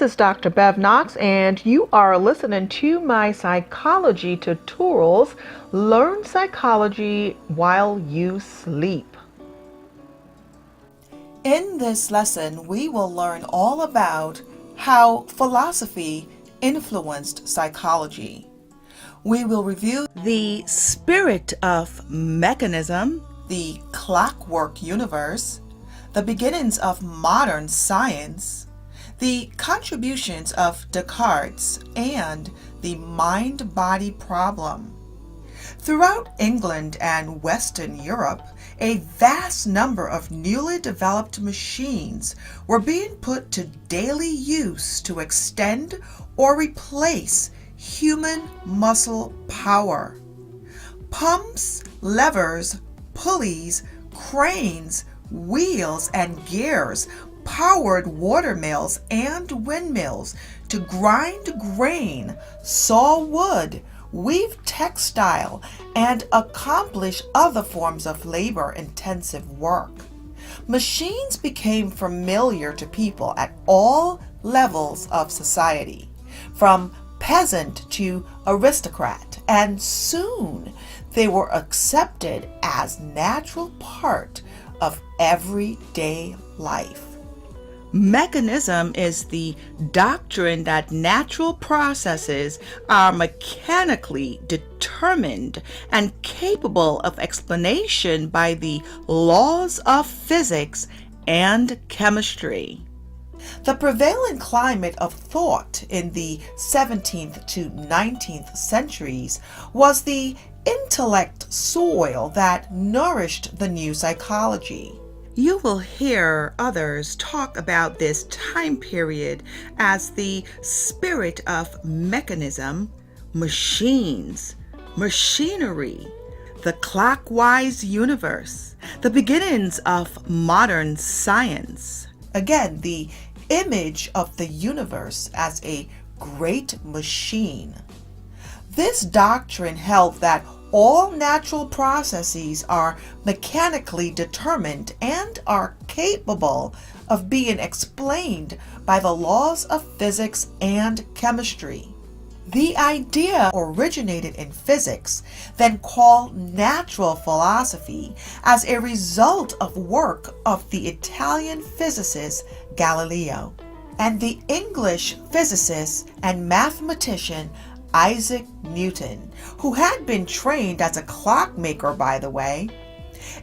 This is Dr. Bev Knox, and you are listening to my psychology tutorials. Learn psychology while you sleep. In this lesson, we will learn all about how philosophy influenced psychology. We will review the spirit of mechanism, the clockwork universe, the beginnings of modern science, the contributions of Descartes, and the mind-body problem. Throughout England and Western Europe, a vast number of newly developed machines were being put to daily use to extend or replace human muscle power. Pumps, levers, pulleys, cranes, wheels, and gears powered water mills and windmills to grind grain, saw wood, weave textile, and accomplish other forms of labor-intensive work. Machines became familiar to people at all levels of society, from peasant to aristocrat, and soon they were accepted as natural part of everyday life. Mechanism is the doctrine that natural processes are mechanically determined and capable of explanation by the laws of physics and chemistry. The prevailing climate of thought in the 17th to 19th centuries was the intellect soil that nourished the new psychology. You will hear others talk about this time period as the spirit of mechanism, machines, machinery, the clockwise universe, the beginnings of modern science. Again, the image of the universe as a great machine. This doctrine held that all natural processes are mechanically determined and are capable of being explained by the laws of physics and chemistry. The idea originated in physics, then called natural philosophy, as a result of work of the Italian physicist Galileo and the English physicist and mathematician Isaac Newton, who had been trained as a clockmaker, by the way.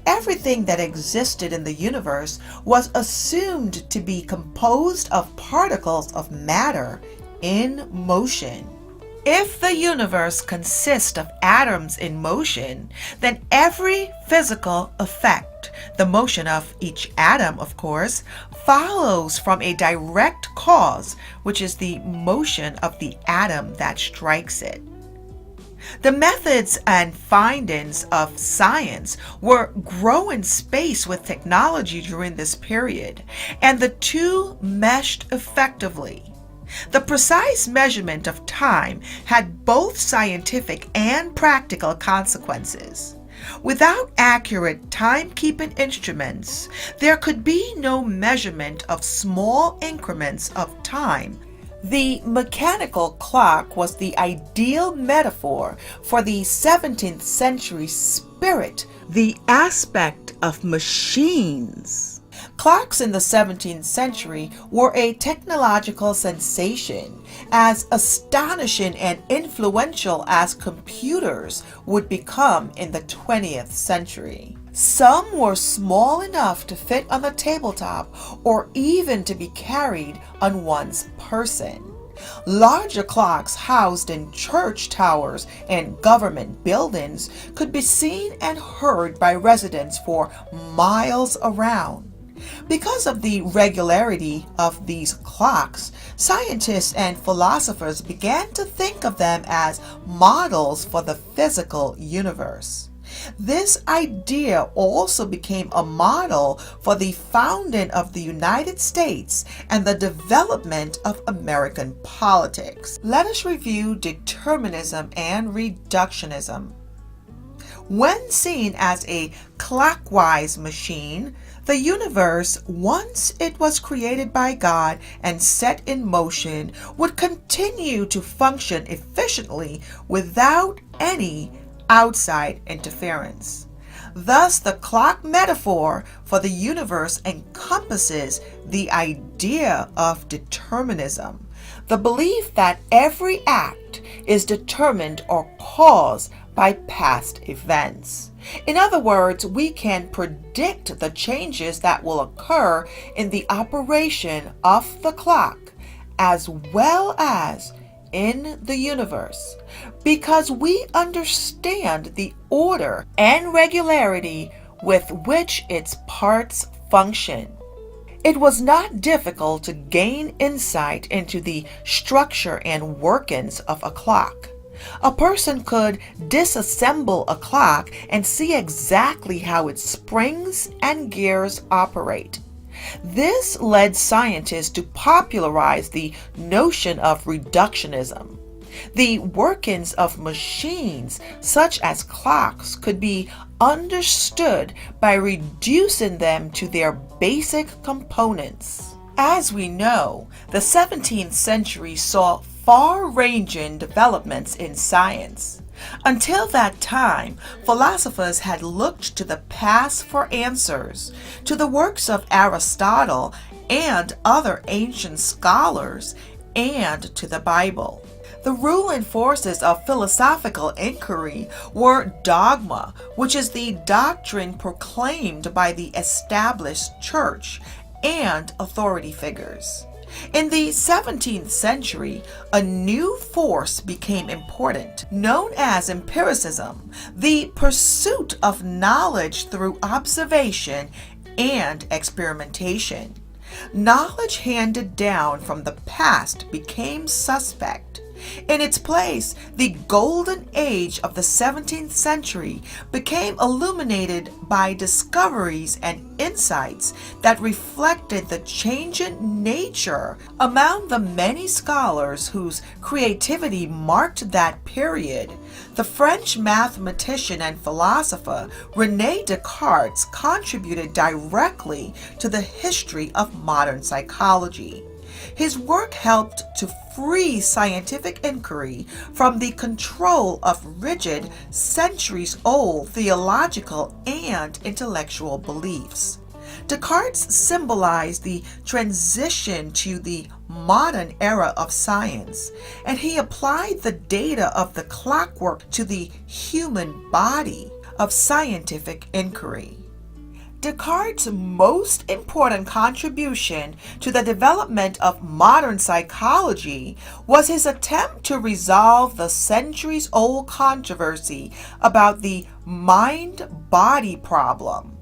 Everything that existed in the universe was assumed to be composed of particles of matter in motion. If the universe consists of atoms in motion, then every physical effect, the motion of each atom, of course, follows from a direct cause, which is the motion of the atom that strikes it. The methods and findings of science were growing space with technology during this period, and the two meshed effectively. The precise measurement of time had both scientific and practical consequences. Without accurate timekeeping instruments, there could be no measurement of small increments of time. The mechanical clock was the ideal metaphor for the 17th century spirit, the aspect of machines. Clocks in the 17th century were a technological sensation, as astonishing and influential as computers would become in the 20th century. Some were small enough to fit on the tabletop or even to be carried on one's person. Larger clocks housed in church towers and government buildings could be seen and heard by residents for miles around. Because of the regularity of these clocks, scientists and philosophers began to think of them as models for the physical universe. This idea also became a model for the founding of the United States and the development of American politics. Let us review determinism and reductionism. When seen as a clockwise machine, The universe, once it was created by God and set in motion, would continue to function efficiently without any outside interference. Thus, the clock metaphor for the universe encompasses the idea of determinism, the belief that every act is determined or caused by past events. In other words, we can predict the changes that will occur in the operation of the clock as well as in the universe, because we understand the order and regularity with which its parts function. It was not difficult to gain insight into the structure and workings of a clock. A person could disassemble a clock and see exactly how its springs and gears operate. This led scientists to popularize the notion of reductionism. The workings of machines, such as clocks, could be understood by reducing them to their basic components. As we know, the 17th century saw far-ranging developments in science. Until that time, philosophers had looked to the past for answers, to the works of Aristotle and other ancient scholars, and to the Bible. The ruling forces of philosophical inquiry were dogma, which is the doctrine proclaimed by the established church, and authority figures. In the 17th century, a new force became important, known as empiricism, the pursuit of knowledge through observation and experimentation. Knowledge handed down from the past became suspect. In its place, the golden age of the 17th century became illuminated by discoveries and insights that reflected the changing nature among the many scholars whose creativity marked that period. The French mathematician and philosopher Rene Descartes contributed directly to the history of modern psychology. His work helped to free scientific inquiry from the control of rigid, centuries-old theological and intellectual beliefs. Descartes symbolized the transition to the modern era of science, and he applied the data of the clockwork to the human body of scientific inquiry. Descartes' most important contribution to the development of modern psychology was his attempt to resolve the centuries-old controversy about the mind-body problem.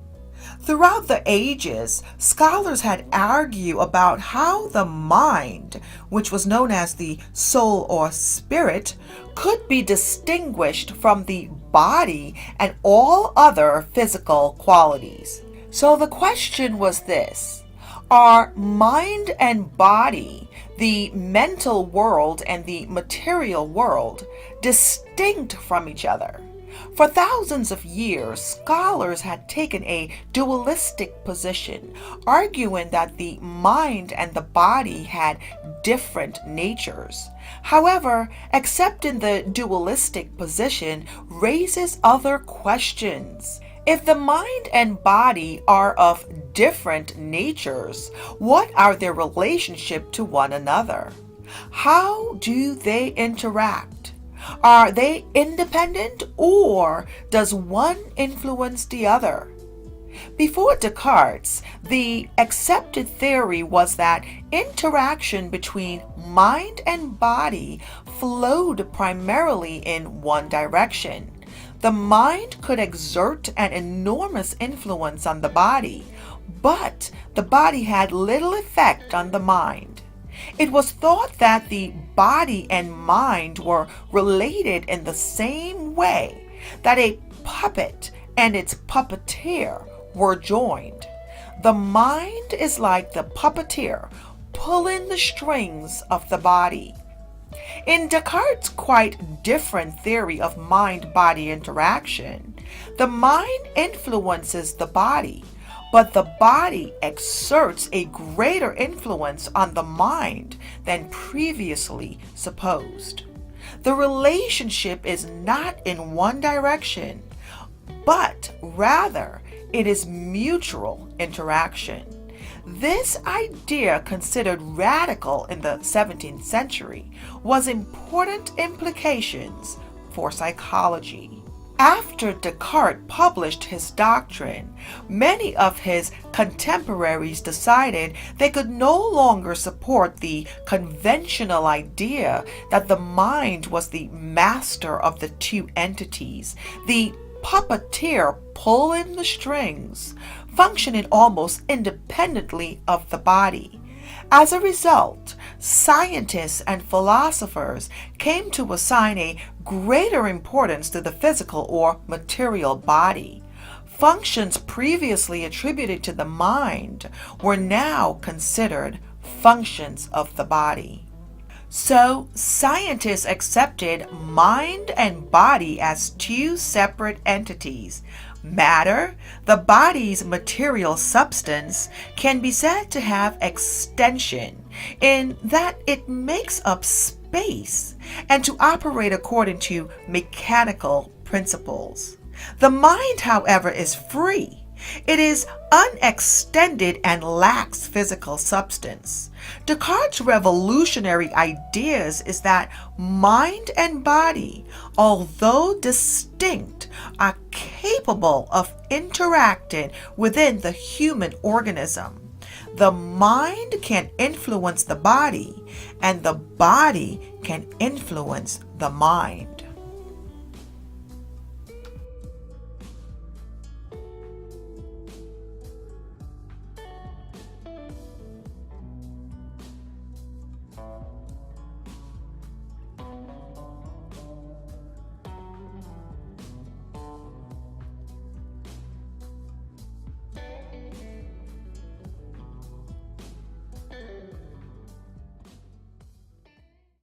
Throughout the ages, scholars had argued about how the mind, which was known as the soul or spirit, could be distinguished from the body and all other physical qualities. So the question was this: are mind and body, the mental world and the material world, distinct from each other? For thousands of years, scholars had taken a dualistic position, arguing that the mind and the body had different natures. However, accepting the dualistic position raises other questions. If the mind and body are of different natures, what are their relationship to one another? How do they interact? Are they independent, or does one influence the other? Before Descartes, the accepted theory was that interaction between mind and body flowed primarily in one direction. The mind could exert an enormous influence on the body, but the body had little effect on the mind. It was thought that the body and mind were related in the same way that a puppet and its puppeteer were joined. The mind is like the puppeteer pulling the strings of the body. In Descartes' quite different theory of mind-body interaction, the mind influences the body, but the body exerts a greater influence on the mind than previously supposed. The relationship is not in one direction, but rather it is mutual interaction. This idea, considered radical in the 17th century, was important implications for psychology. After Descartes published his doctrine, many of his contemporaries decided they could no longer support the conventional idea that the mind was the master of the two entities, the puppeteer pulling the strings, functioning almost independently of the body. As a result, scientists and philosophers came to assign a greater importance to the physical or material body. Functions previously attributed to the mind were now considered functions of the body. So, scientists accepted mind and body as two separate entities. Matter, the body's material substance, can be said to have extension in that it makes up space and to operate according to mechanical principles. The mind, however, is free. It is unextended and lacks physical substance. Descartes' revolutionary ideas is that mind and body, although distinct, are capable of interacting within the human organism. The mind can influence the body, and the body can influence the mind.